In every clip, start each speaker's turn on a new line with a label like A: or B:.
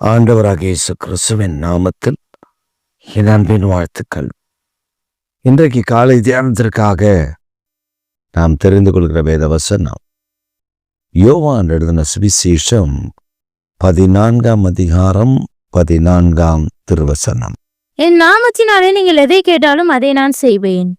A: ஆண்டவராகிய இயேசு கிறிஸ்துவின் நாமத்தில் என் அன்பின் வாழ்த்துக்கள். இன்றைக்கு காலை தியானத்திற்காக நாம் தெரிந்து கொள்கிற வேத வசனம் யோவான் எழுதின சுவிசேஷம் 14ஆம் அதிகாரம் 14ஆம் திருவசனம்.
B: என் நாமத்தினாலே நீங்கள் எதை கேட்டாலும் அதை நான் செய்வேன்.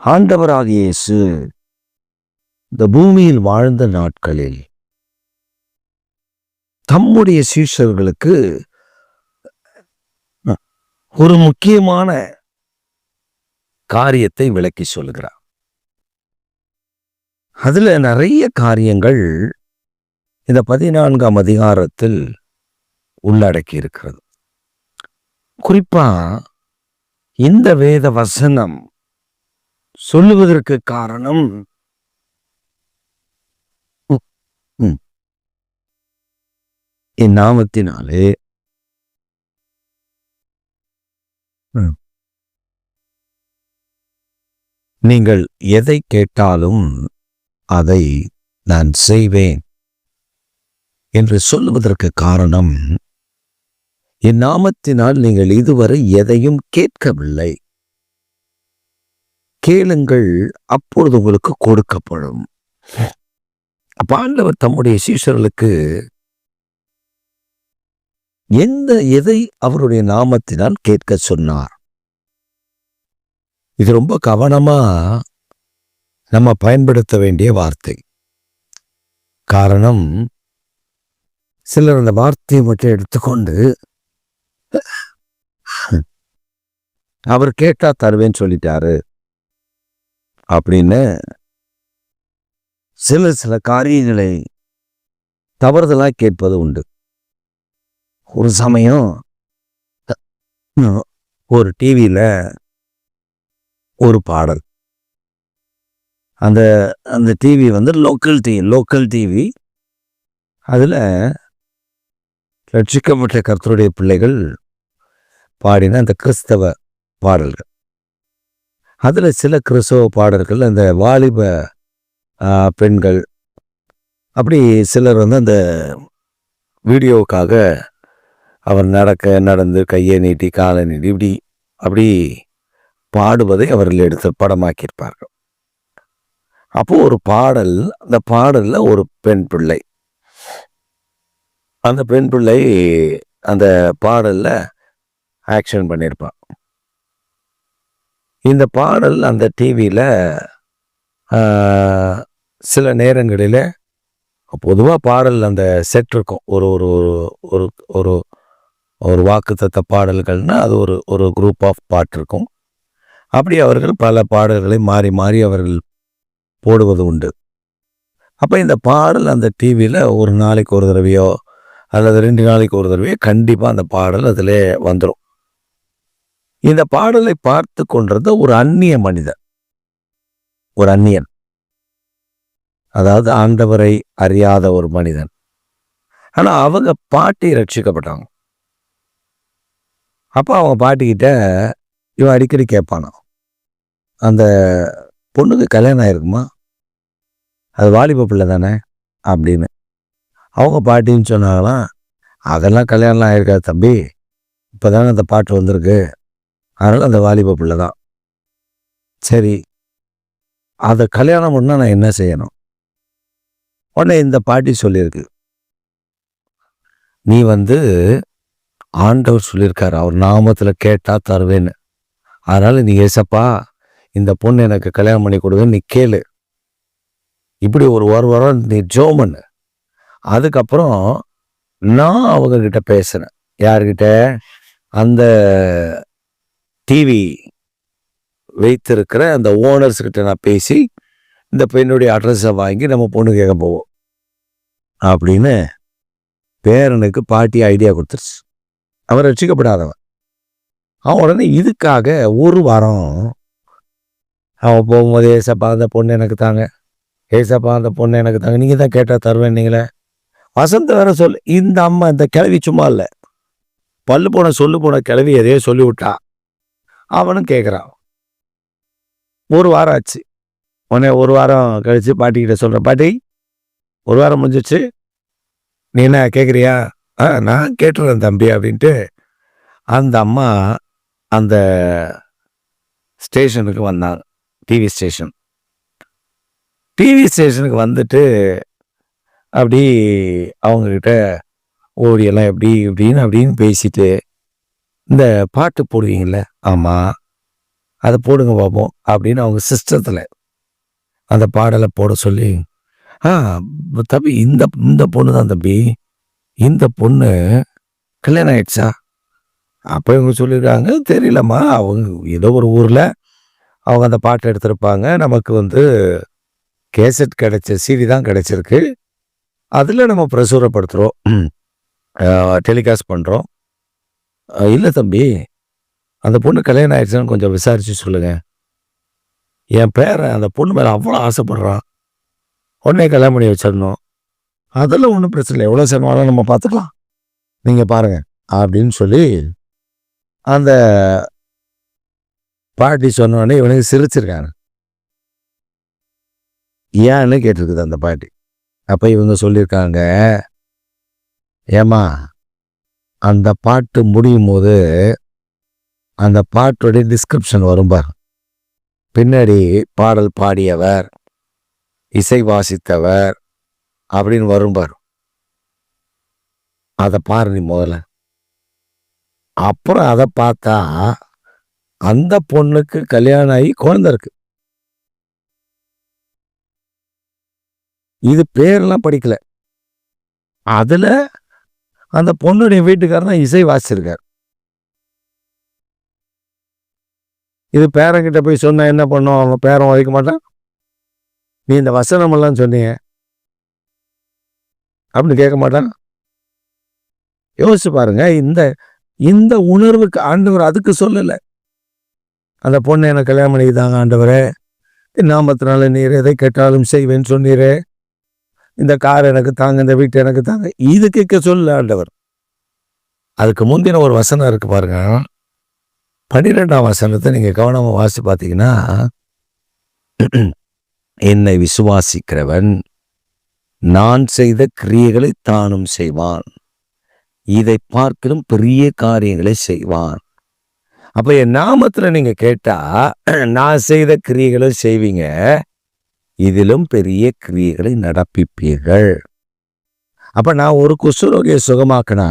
A: ஆண்டவராகிய இயேசு இந்த பூமியில் வாழ்ந்த நாட்களில் தம்முடைய சீஷர்களுக்கு ஒரு முக்கியமான காரியத்தை விளக்கி சொல்கிறார். அதுல நிறைய காரியங்கள் இந்த 14ஆம் அதிகாரத்தில் உள்ளடக்கி இருக்கிறது. குறிப்பா இந்த வேத வசனம் சொல்லுவதற்கு காரணம் என் நாமத்தினாலே நீங்கள் எதை கேட்டாலும் அதை நான் செய்வேன் என்று சொல்லுவதற்கு காரணம், என் நாமத்தினால் நீங்கள் இதுவரை எதையும் கேட்கவில்லை, கேளுங்கள் அப்பொழுது உங்களுக்கு கொடுக்கப்படும். அப்ப ஆண்டவர் தம்முடைய சீஷர்களுக்கு எதை அவருடைய நாமத்தினால் கேட்க சொன்னார். இது ரொம்ப கவனமா நம்ம பயன்படுத்த வேண்டிய வார்த்தை. காரணம், சிலர் அந்த வார்த்தையை மட்டும் எடுத்துக்கொண்டு அவர் கேட்டா தருவேன்னு சொல்லிட்டாரு அப்படின்னு சில காரியங்களை தவறுதலா கேட்பது உண்டு. ஒரு சமயம் ஒரு டிவியில ஒரு பாடல், அந்த டிவி லோக்கல் டிவி. அதுல ரட்சிக்கப்பட்ட கர்த்தருடைய பிள்ளைகள் பாடின அந்த கிறிஸ்தவ பாடல்கள். அதுல சில கிறிஸ்தவ பாடல்கள் அந்த வாலிப பெண்கள் அப்படி சிலர் அந்த வீடியோவுக்காக அவர் நடந்து கையை நீட்டி காலை நீட்டி அப்படி பாடுவதை அவர்கள் எடுத்து படமாக்கியிருப்பார்கள். அப்போ ஒரு பாடல், அந்த பாடல்ல ஒரு பெண் பிள்ளை, அந்த பெண் பிள்ளை அந்த பாடல்ல ஆக்ஷன் பண்ணியிருப்பான். இந்த பாடல் அந்த டிவியில சில நேரங்களில் பொதுவாக பாடல் அந்த செட் இருக்கும். ஒரு ஒரு ஒரு ஒரு ஒரு வாக்குத்தத்த பாடல்கள்னா அது ஒரு குரூப் ஆஃப் பாட்டு இருக்கும். அப்படி அவர்கள் பல பாடல்களை மாறி மாறி அவர்கள் போடுவது உண்டு. அப்போ இந்த பாடல் அந்த டிவியில் ஒரு நாளைக்கு ஒரு தடவையோ அல்லது 2 நாளைக்கு ஒரு தடவையோ கண்டிப்பாக அந்த பாடல் அதில் வந்துடும். இந்த பாடலை பார்த்து கொண்டிருந்த ஒரு அந்நிய மனிதன், ஒரு அந்நியன், அதாவது ஆண்டவரை அறியாத ஒரு மனிதன். ஆனால் அவங்க பாட்டி ரட்சிக்கப்பட்டாங்க. அப்போ அவங்க பாட்டிக்கிட்ட இவன் அடிக்கடி கேட்பானா, அந்த பொண்ணுக்கு கல்யாணம் ஆயிருக்குமா, அது வாலிப பிள்ளை தானே அப்படின்னு. அவங்க பாட்டின்னு சொன்னாங்களாம், அதெல்லாம் கல்யாணம் ஆயிருக்காது தம்பி, இப்போ தானே அந்த பாட்டு வந்திருக்கு, அதனால் அந்த வாலிப பிள்ளை தான். சரி, அதை கல்யாணம் பண்ணால் நான் என்ன செய்யணும்? உடனே இந்த பாட்டி சொல்லியிருக்கு, நீ ஆண்டவர் சொல்லியிருக்காரு, அவர் நாமத்தில் கேட்டா தருவேன்னு. அதனால நீ ஏசப்பா இந்த பொண்ணு எனக்கு கல்யாணம் பண்ணி கொடுவேன்னு நீ கேளு. இப்படி ஒரு வாரம் நீ ஜெபம் பண்ணு. அதுக்கப்புறம் நான் அவங்க கிட்ட பேசுறேன். யார்கிட்ட? அந்த டிவி வைத்திருக்கிற அந்த ஓனர்ஸ் கிட்ட நான் பேசி இந்த பெண்ணுடைய அட்ரஸை வாங்கி நம்ம பொண்ணு கேட்க போவோம் அப்படின்னு பேரனுக்கு பாட்டி ஐடியா கொடுத்துருச்சு. அவன் ரட்சிக்கப்படாதவன். அவன் உடனே இதுக்காக ஒரு வாரம் அவன் போகும்போது, ஏசப்பா அந்த பொண்ணு எனக்கு தாங்க, ஏசப்பா அந்த பொண்ணு எனக்கு தாங்க, நீங்கள் தான் கேட்டால் தருவேன் நீங்களே. வசந்த வேற சொல்லு. இந்த அம்மா இந்த கிளவி சும்மா இல்லை, சொல்லு போன கிளவி எதையோ சொல்லி விட்டா. அவனும் கேட்குறான். ஒரு வாரம் ஆச்சு. உடனே ஒரு வாரம் கழித்து பாட்டிக்கிட்ட சொல்கிறேன், பாட்டி ஒரு வாரம் முடிஞ்சிச்சு, நீ என்ன கேட்குறியா நான் கேட்டுறேன் தம்பி அப்படின்ட்டு அந்த அம்மா அந்த ஸ்டேஷனுக்கு வந்தாங்க. டிவி ஸ்டேஷனுக்கு வந்துட்டு அப்படி அவங்கக்கிட்ட ஓடியெல்லாம் எப்படி அப்படின்னு பேசிட்டு, இந்த பாட்டு போடுவீங்கள்ல, ஆமாம் அதை போடுங்க பார்ப்போம் அப்படின்னு அவங்க சிஸ்டத்தில் அந்த பாடலை போட சொல்லி, தம்பி இந்த பொண்ணு தான் தம்பி, இந்த பொண்ணு கல்யாணம் ஆயிடுச்சா? அப்போ இவங்க சொல்லியிருக்காங்க, தெரியலம்மா, அவங்க ஏதோ ஒரு ஊரில் அவங்க அந்த பாட்டை எடுத்திருப்பாங்க, நமக்கு கேசட் கிடைச்ச சிடி தான் கிடைச்சிருக்கு, அதில் நம்ம பிரசுரப்படுத்துகிறோம், டெலிகாஸ்ட் பண்ணுறோம். இல்லை தம்பி, அந்த பொண்ணு கல்யாணம் ஆயிடுச்சுன்னு கொஞ்சம் விசாரித்து சொல்லுங்கள். என் பேரன் அந்த பொண்ணு மேலே அவ்வளோ ஆசைப்படுறான், உடனே கல்யாணம் பண்ணி வச்சிடணும். அதெல்லாம் ஒன்றும் பிரச்சனை இல்லை, எவ்வளோ செலவாலும் நம்ம பார்த்துக்கலாம், நீங்கள் பாருங்கள் அப்படின்னு சொல்லி அந்த பாட்டி சொன்னோடனே இவனுக்கு சிரிச்சிருக்காங்க. ஏன்னு கேட்டிருக்குது அந்த பாட்டி. அப்போ இவங்க சொல்லியிருக்காங்க, ஏம்மா அந்த பாட்டு முடியும் போது அந்த பாட்டுடைய டிஸ்கிரிப்ஷன் வரும்பார், பின்னாடி பாடல் பாடியவர், இசை வாசித்தவர் அப்படின்னு வரும்பார், அதை பாரு நீ முதல்ல. அப்புறம் அதை பார்த்தா அந்த பொண்ணுக்கு கல்யாணம் ஆகி குழந்தை இருக்கு. இது பேரெல்லாம் படிக்கல, அதுல அந்த பொண்ணுடைய வீட்டுக்காரன் இசை வாசிச்சிருக்கார். இது பேரங்கிட்ட போய் சொன்னா என்ன பண்ணும்? அவங்க பேரன் உதைக்க மாட்டான். நீ இந்த வசனம் எல்லாம் சொன்னீங்க அப்படின்னு கேட்க மாட்டான். யோசிச்சு பாருங்க, இந்த உணர்வுக்கு ஆண்டவர் அதுக்கு சொல்லலை. அந்த பொண்ணை எனக்கு கல்யாணம் பண்ணிதாங்க ஆண்டவரே, நாமத்தினால நீர் எதை கேட்டாலும் செய்வேன்னு சொன்னீரே, இந்த கார் எனக்கு தாங்க, இந்த வீட்டு எனக்கு தாங்க, இது கேட்க சொல்ல ஆண்டவர். அதுக்கு முந்தின ஒரு வசனம் இருக்கு பாருங்க, 12ஆம் வசனத்தை நீங்க கவனமா வாசி பார்த்தீங்கன்னா, என்னை விசுவாசிக்கிறவன் நான் செய்த கிரியைகளை தானும் செய்வான், இதை பார்க்கிலும் பெரிய காரியங்களை செய்வான். அப்ப என் நாமத்துல நீங்க கேட்டா நான் செய்த கிரியைகளை செய்வீங்க, இதிலும் பெரிய கிரியைகளை நடப்பிப்பீர்கள். அப்ப நான் ஒரு குஷ்டரோகியை சுகமாக்கினா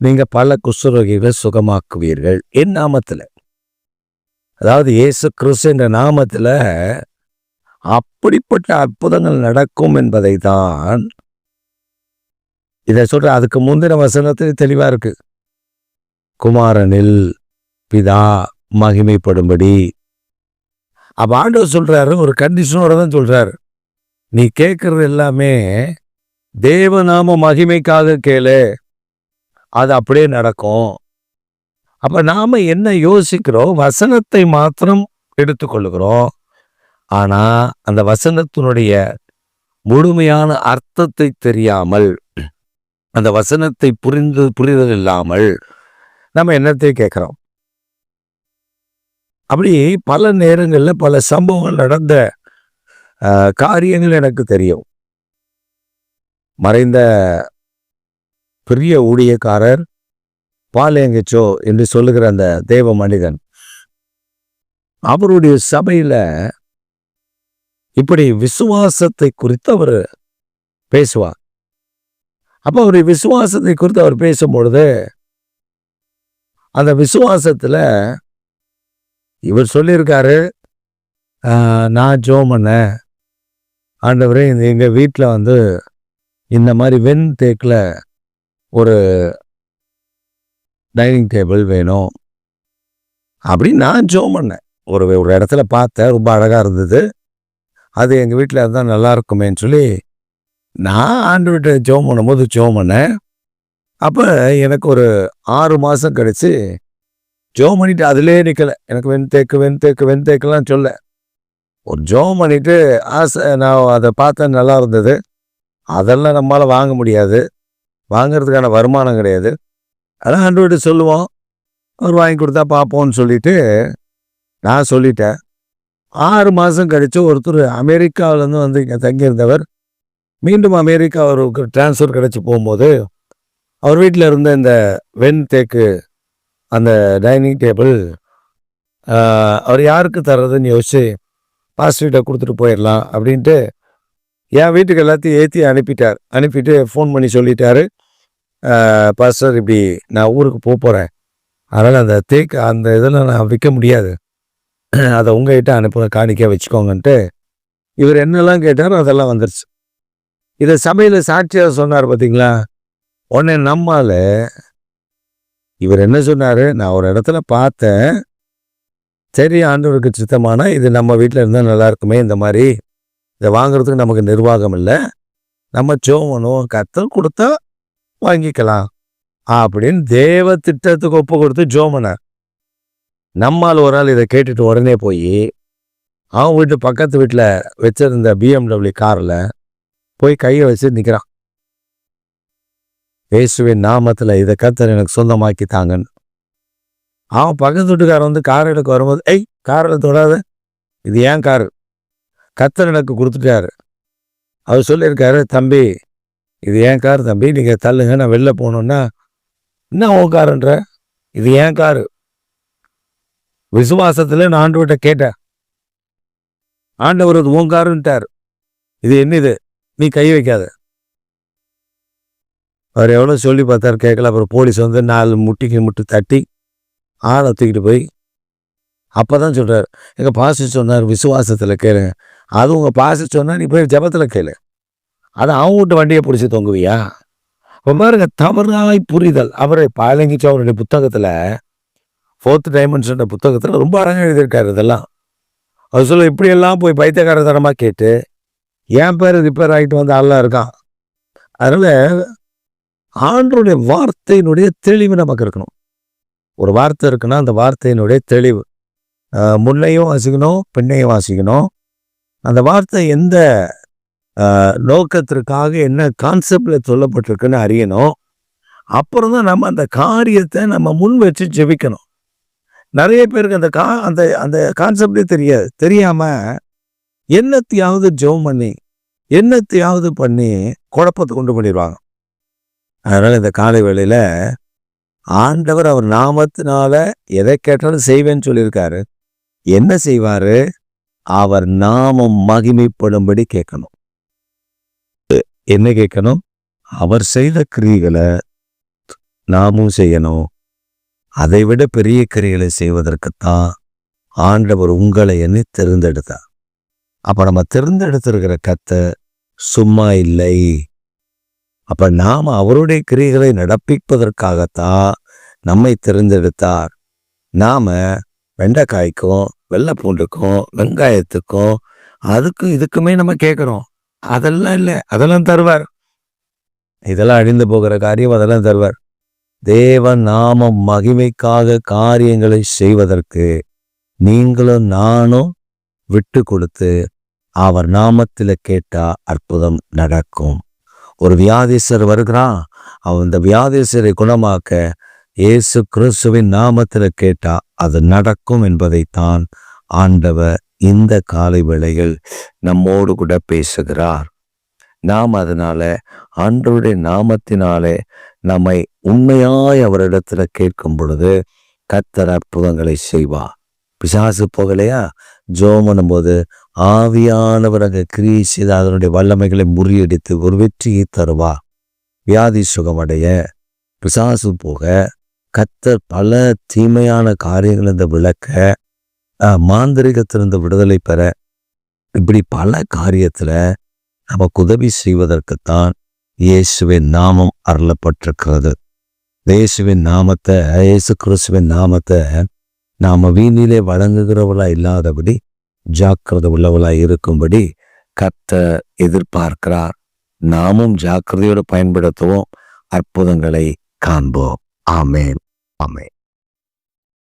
A: நீங்க பல குஷ்டரோகிகளை சுகமாக்குவீர்கள் என் நாமத்துல. அதாவது இயேசு கிறிஸ்து என்ற நாமத்துல அப்படிப்பட்ட அற்புதங்கள் நடக்கும் என்பதை தான் இதை சொல்ற. அதுக்கு முந்தின வசனத்தில் தெளிவா இருக்கு, குமாரனில் பிதா மகிமைப்படும்படி. அப்ப ஆண்டவர் சொல்றாரு, ஒரு கண்டிஷனோட தான் சொல்றாரு, நீ கேட்கறது எல்லாமே தேவநாம மகிமைக்காக கேளு, அது அப்படியே நடக்கும். அப்ப நாம என்ன யோசிக்கிறோம்? வசனத்தை மாத்திரம் எடுத்துக்கொள்ளுகிறோம், ஆனா அந்த வசனத்தினுடைய முழுமையான அர்த்தத்தை தெரியாமல், அந்த வசனத்தை புரிதல் இல்லாமல் நம்ம என்னத்தை கேட்கிறோம். அப்படி பல நேரங்களில் பல சம்பவங்கள் நடந்த காரியங்கள் எனக்கு தெரியும். மறைந்த பெரிய ஊழியக்காரர் பாலேங்கச்சோ என்று சொல்லுகிற அந்த தேவ மனிதன், அவருடைய சபையில இப்படி விசுவாசத்தை குறித்து அவர் பேசுவார். அப்ப அவருடைய விசுவாசத்தை குறித்து அவர் பேசும்பொழுது அந்த விசுவாசத்துல இவர் சொல்லியிருக்காரு, நான் ஜெபம் பண்ணேன், ஆண்டவரே எங்க வீட்டில் இந்த மாதிரி வெண் தேக்கில் ஒரு டைனிங் டேபிள் வேணும் அப்படின்னு நான் ஜெபம் பண்ணேன். ஒரு இடத்துல பார்த்தேன், ரொம்ப அழகாக இருந்தது, அது எங்கள் வீட்டில் இருந்தால் நல்லா இருக்குமேன்னு சொல்லி நான் ஆண்டவர்கிட்ட ஜெபம் பண்ணும்போது ஜெபம் பண்ணேன். அப்போ எனக்கு ஒரு 6 மாதம் கழிச்சு ஜெபம் பண்ணிட்டு அதிலே நிற்கலை. எனக்கு வெண்தேக்கெல்லாம் சொல்ல, ஒரு ஜெபம் பண்ணிட்டு நான் அதை பார்த்தேன், நல்லா இருந்தது, அதெல்லாம் நம்மளால் வாங்க முடியாது, வாங்கிறதுக்கான வருமானம் கிடையாது, அதான் ஆண்டவர்கிட்ட சொல்லுவோம், அவர் வாங்கி கொடுத்தா பார்ப்போம்னு சொல்லிட்டு நான் சொல்லிட்டேன். 6 மாதம் கழித்து ஒருத்தர் அமெரிக்காவிலேருந்து இங்கே தங்கியிருந்தவர் மீண்டும் அமெரிக்கா அவருக்கு டிரான்ஸ்ஃபர் கிடச்சி போகும்போது அவர் வீட்டில் இருந்த இந்த வெண் தேக்கு அந்த டைனிங் டேபிள் அவர் யாருக்கு தர்றதுன்னு யோசிச்சு பாஸ்டர்கிட்ட கொடுத்துட்டு போயிடலாம் அப்படின்ட்டு என் வீட்டுக்கு எல்லாத்தையும் ஏற்றி அனுப்பிட்டு ஃபோன் பண்ணி சொல்லிட்டாரு, பாஸ்டர் இப்படி நான் ஊருக்கு போகிறேன், அதனால் அந்த தேக்கு அந்த இதில் நான் விற்க முடியாது, அதை உங்ககிட்ட அனுப்ப காணிக்க வச்சுக்கோங்கன்ட்டு இவர் என்னெல்லாம் கேட்டாரோ அதெல்லாம் வந்துருச்சு. இதை சபையில் சாட்சியாக சொன்னார் பார்த்தீங்களா. உடனே நம்மால் இவர் என்ன சொன்னார், நான் ஒரு இடத்துல பார்த்தேன், சரி ஆண்டவருக்கு சித்தமானா இது நம்ம வீட்டில் இருந்தால் நல்லா இருக்குமே, இந்த மாதிரி இதை வாங்குறதுக்கு நமக்கு நிர்வாகம் இல்லை, நம்ம ஜோமனும் கர்த்தர் கொடுத்தா வாங்கிக்கலாம் அப்படின்னு தேவ திட்டத்துக்கு ஒப்பு கொடுத்து ஜோமனார். நம்மால் ஒரு ஆள் இதை கேட்டுட்டு உடனே போய் அவன் வீட்டு பக்கத்து வீட்டில் வச்சிருந்த BMW காரில் போய் கையை வச்சு நிற்கிறான். இயேசுவின் நாமத்தில் இதை கர்த்தர் எனக்கு சொந்தமாக்கி தாங்கன்னு. அவன் பக்கத்து வீட்டுக்காரன் வந்து கார் எடுக்க வரும்போது, காரில் தொடாத, இது ஏன் காரு, கர்த்தர் எனக்கு கொடுத்துட்டாரு. அவர் சொல்லியிருக்காரு, தம்பி இது ஏன் கார் தம்பி, நீங்கள் தள்ளுங்க, நான் வெளில போகணுன்னா என்ன உன் காருன்ற, இது ஏன் காரு. விசுவாசத்தில் நான் ஆண்டவர்கிட்ட கேட்டேன், ஆண்டவர் இது உன் காருன்ட்டார், இது என்னது நீ கை வைக்காத. அவர் எவ்வளோ சொல்லி பார்த்தாரு, கேட்கல. அப்புறம் போலீஸ் வந்து 4 முட்டு தட்டி ஆளை தூக்கிட்டு போய் அப்போ தான் சொல்கிறார், எங்கள் பாஸ்டர் சொன்னார் விசுவாசத்தில் கேளு, அது உங்கள் பாஸ்டர் சொன்னால் நீ போய் ஜெபத்தில் கேளு, அது அவங்க விட்டு வண்டியை பிடிச்சி தொங்குவியா. இப்போ பாருங்க, தவறாய் புரிதல். அவரை பாலங்கிச்சு அவருடைய புத்தகத்தில் 4th டைமென்ஷன் புத்தகத்தில் ரொம்ப அழகாக எழுதியிருக்காரு இதெல்லாம். அவர் சொல்ல இப்படியெல்லாம் போய் பைத்தியக்காரத்தனமாக கேட்டு என் பேர் ரிப்பேர் ஆகிட்டு வந்து ஆளாக இருக்கான். அதனால் ஆண்டவருடைய வார்த்தையினுடைய தெளிவு நமக்கு இருக்கணும். ஒரு வார்த்தை இருக்குன்னா அந்த வார்த்தையினுடைய தெளிவு, முன்னையும் வாசிக்கணும் பின்னையும் வாசிக்கணும். அந்த வார்த்தை எந்த நோக்கத்திற்காக என்ன கான்செப்டில் சொல்லப்பட்டிருக்குன்னு அறியணும். அப்புறம் தான் நம்ம அந்த காரியத்தை நம்ம முன் வச்சு ஜெபிக்கணும். நிறைய பேருக்கு அந்த அந்த கான்செப்டே தெரியாமல் என்னத்தையாவது ஜெபம் பண்ணி என்னத்தையாவது பண்ணி குழப்பத்தை கொண்டு பண்ணிடுவாங்க. அதனால் இந்த காலை வேளையில் ஆண்டவர் அவர் நாமத்தினால எதை கேட்டாலும் செய்வேன்னு சொல்லியிருக்காரு. என்ன செய்வார், அவர் நாமம் மகிமைப்படும்படி கேட்கணும். என்ன கேட்கணும், அவர் செய்த கிரியைகளை நாமும் செய்யணும். அதை விட பெரிய கிரியைகளை செய்வதற்குத்தான் ஆண்டவர் உங்களை என்னை தேர்ந்தெடுத்தார். அப்போ நம்ம தேர்ந்தெடுத்திருக்கிற கர்த்தர் சும்மா இல்லை. அப்போ நாம் அவருடைய கிரியைகளை நடப்பிப்பதற்காகத்தான் நம்மை தேர்ந்தெடுத்தார். நாம் வெண்டைக்காய்க்கும் வெள்ளை பூண்டுக்கும் வெங்காயத்துக்கும் அதுக்கும் இதுக்குமே நம்ம கேட்குறோம். அதெல்லாம் இல்லை, அதெல்லாம் தருவார். இதெல்லாம் அழிந்து போகிற காரியம், அதெல்லாம் தருவார். தேவ நாம மகிமைக்காக காரியங்களை செய்வதற்கு நீங்களும் நானும் விட்டு கொடுத்து அவர் நாமத்தில் கேட்டா அற்புதம் நடக்கும். ஒரு வியாதிஸ்தர் வருகிறான், அவன் இந்த வியாதிஸ்தரை குணமாக்க இயேசு கிறிஸ்துவின் நாமத்தில் கேட்டா அது நடக்கும் என்பதைத்தான் ஆண்டவர் இந்த காலை வேளையில் நம்மோடு கூட பேசுகிறார். நாம் அதனால ஆண்டவருடைய நாமத்தினாலே நம்மை உண்மையாய் அவரிடத்துல கேட்கும் பொழுது கர்த்தர் அற்புதங்களை செய்வார். பிசாசு போகலையா, ஜெபம் பண்ணும்போது ஆவியானவர் அங்கே கிரியை செய்து அதனுடைய வல்லமைகளை முறியடித்து ஒரு வெற்றியை தருவார். வியாதி சுகமடைய, பிசாசு போக, கர்த்தர் பல தீமையான காரியங்கள் இந்த விளக்க, மாந்திரிகத்திலிருந்து விடுதலை பெற, இப்படி பல காரியத்துல நமக்கு உதவி செய்வதற்குத்தான் இயேசுவின் நாமம் அருளப்பட்டிருக்கிறது. இயேசுவின் நாமத்தை, இயேசு கிறிஸ்துவின் நாமத்தை நாம வீணிலே வழங்குகிறவளா இல்லாதபடி ஜாக்கிரதை உள்ளவளா இருக்கும்படி கர்த்தர் எதிர்பார்க்கிறார். நாமும் ஜாக்கிரதையோடு பயன்படுத்துவோம், அற்புதங்களை காண்போம். ஆமேன், ஆமேன்.